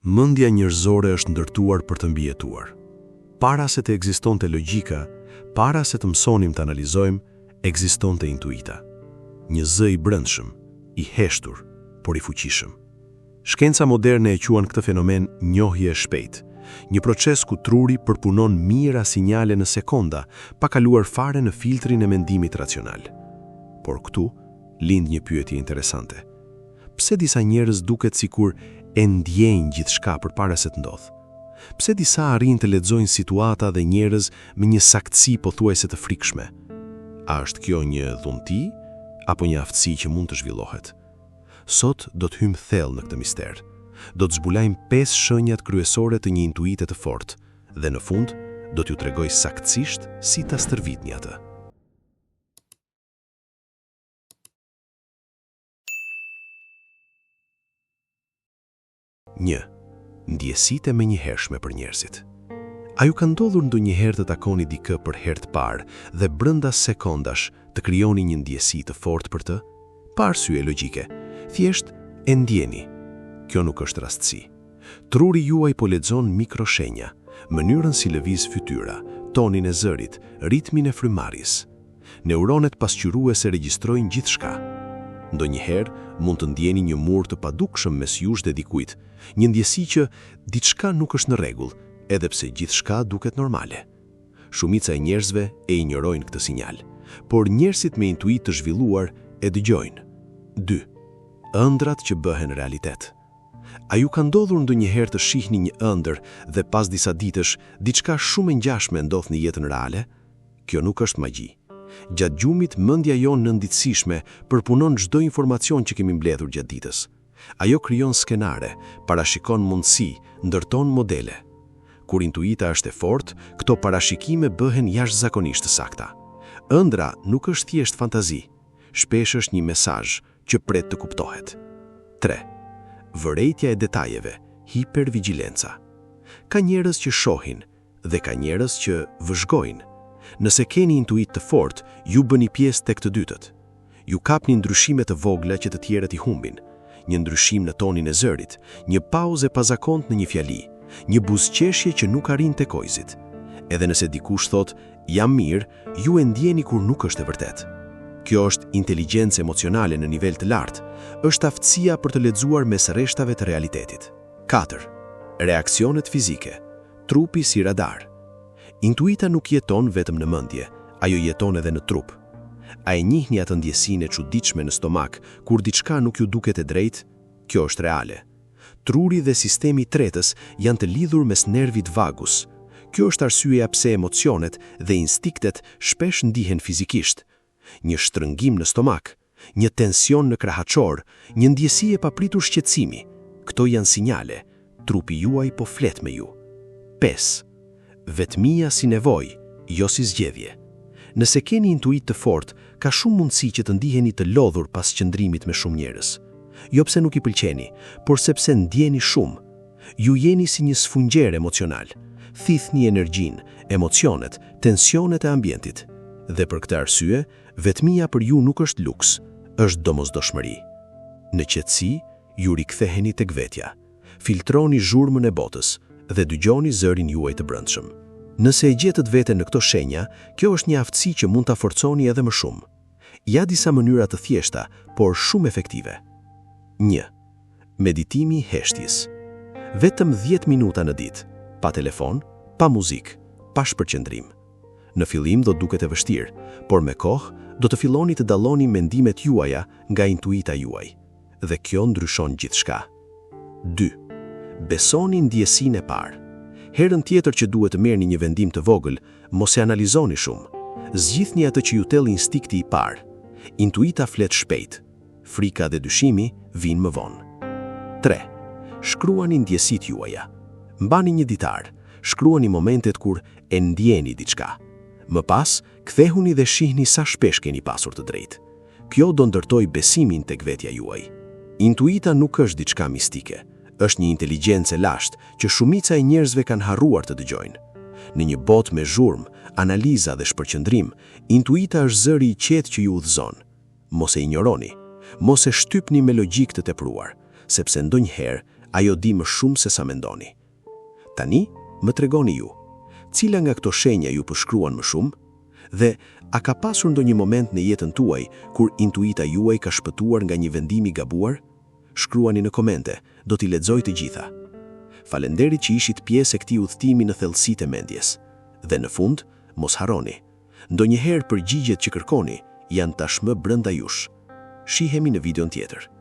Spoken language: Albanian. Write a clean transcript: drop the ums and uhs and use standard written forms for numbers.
Mendja njerëzore është ndërtuar për të mbijetuar. Para se të ekzistonte logjika, para se të mësonim të analizojmë, ekzistonte intuita. Një zë i brendshëm, i heshtur, por i fuqishëm. Shkenca moderne e quan këtë fenomen njohje e shpejtë, një proces ku truri përpunon mijëra sinjale në sekonda, pa kaluar fare në filtrin e mendimit racional. Por këtu lind një pyetje interesante. Pse disa njerëz duket sikur e ndjejnë gjithçka përpara se të ndodhë? Pse disa arrin të lexojnë situata dhe njerëz me një saktësi pothuajse të frikshme? A është kjo një dhunti apo një aftësi që mund të zhvillohet? Sot do të hymë thellë në këtë mister. Do të zbulojmë 5 shenjat kryesore të një intuite të fortë dhe në fund do t'ju tregoj saktësisht si ta stërvitni atë. 1. Ndjesitë e menjëhershme për njerëzit. A ju ka ndodhur ndonjëherë të takoni dikë për herë të parë dhe brenda sekondash të krijoni një ndjesi të fortë për të? Pa arsye logjike, thjesht e ndjeni. Kjo nuk është rastësi. Truri juaj po lexon mikroshenja, mënyrën si lëviz fytyra, tonin e zërit, ritmin e frymarrjes. Neuronet pasqyruese regjistrojnë gjithçka. Ndonjëherë mund të ndjeni një mur të padukshëm mes jush dhe dikujt, një ndjesi që diçka nuk është në rregull, edhe pse gjithçka duket normale. Shumica e njerëzve e injorojnë këtë sinjal, por njerëzit me intuitë të zhvilluar e dëgjojnë. 2. Ëndrat që bëhen realitet. A ju ka ndodhur ndonjëherë të shihni një ëndër dhe pas disa ditësh diçka shumë e ngjashme ndodh në jetën reale? Kjo nuk është magji. Gjatë gjumit mendja jonë nënditësishme përpunon çdo informacion që kemi mbledhur gjatë ditës. Ajo krijon skenare, parashikon mundësi, ndërton modele. Kur intuita është e fortë, këto parashikime bëhen jashtëzakonisht të sakta. Ëndra nuk është thjesht fantazi, shpesh është një mesazh që pret të kuptohet. 3. Vërejtja e detajeve, hipervigjilenca. Ka njerëz që shohin dhe ka njerëz që vëzhgojnë. Nëse keni intuitë të fortë, ju bëni pjesë tek të dytët. Ju kapni ndryshime të vogla që të tjerët i humbin. Një ndryshim në tonin e zërit, një pauzë e pazakont në një fjali, një buzëqeshje që nuk arrin te kojzit. Edhe nëse dikush thot, jam mirë, ju e ndjeni kur nuk është e vërtet. Kjo është inteligjencë emocionale në nivel të lartë, është aftësia për të lexuar mes rreshtave të realitetit. 4. Reaksionet fizike, trupi si radar. Intuita nuk jeton vetëm në mendje, ajo jeton edhe në trup. A e njihni atë ndjesinë e çuditshme në stomak kur diçka nuk ju duket e drejtë? Kjo është reale. Truri dhe sistemi i tretës janë të lidhur mes nervit vagus. Kjo është arsyeja pse emocionet dhe instiktet shpesh ndihen fizikisht. Një shtrëngim në stomak, një tension në krahaçor, një ndjesi e papritur shqetësimi. Këto janë sinjale. Trupi juaj po flet me ju. 5. Vetmia si nevojë, jo si zgjedhje. Nëse keni intuitë të fortë, ka shumë mundësi që të ndiheni të lodhur pas qëndrimit me shumë njerëz. Jo pse nuk i pëlqeni, por sepse ndjeni shumë. Ju jeni si një sfungjer emocional. Thithni energjinë, emocionet, tensionet e ambientit. Dhe për këtë arsye, vetmia për ju nuk është luks, është domosdoshmëri. Në qetësi, ju riktheheni tek vetja. Filtroni zhurmën e botës dhe dëgjoni zërin juaj të brendshëm. Nëse e gjetët veten në këto shenja, kjo është një aftësi që mund ta forconi edhe më shumë. Ja disa mënyra të thjeshta, por shumë efektive. 1. Meditimi i heshtjes. Vetëm 10 minuta në ditë, pa telefon, pa muzikë, pa shpërqendrim. Në fillim do duket e vështirë, por me kohë do të filloni të dalloni mendimet juaja nga intuita juaj, dhe kjo ndryshon gjithçka. 2. Besoni ndjesinë e parë. Herën tjetër që duhet të merrni një vendim të vogël, mos e analizoni shumë. Zgjidhni atë që ju tell instikti i parë. Intuita flet shpejt. Frika dhe dyshimi vinë më vonë. 3. Shkruani ndjesitë juaja. Mbani një ditar. Shkruani momentet kur e ndjeni diçka. Më pas, kthehuni dhe shihni sa shpesh keni pasur të drejtë. Kjo do ndërtoj besimin tek vetja juaj. Intuita nuk është diçka mistike. Është një inteligjencë e lashtë që shumica e njerëzve kanë harruar të dëgjojnë. Në një botë me zhurmë, analiza dhe shpërqendrim, intuita është zëri i qetë që ju udhëzon. Mos e injoroni, mos e shtypni me logjikë të tepruar, sepse ndonjëherë Ajo di më shumë se sa mendoni. Tani, më tregoni ju, cila nga këto shenja ju përshkruan më shumë? Dhe a ka pasur ndonjë moment në jetën tuaj kur intuita juaj ka shpëtuar nga një vendim i gabuar? Shkruani në komente, do t'i lexoj të gjitha. Falenderit që ishit pjesë e këtij udhtimi në thellësitë e mendjes. Dhe në fund, mos harroni, ndonjëherë përgjigjet që kërkoni janë tashmë brenda jush. Shihemi në videon tjetër.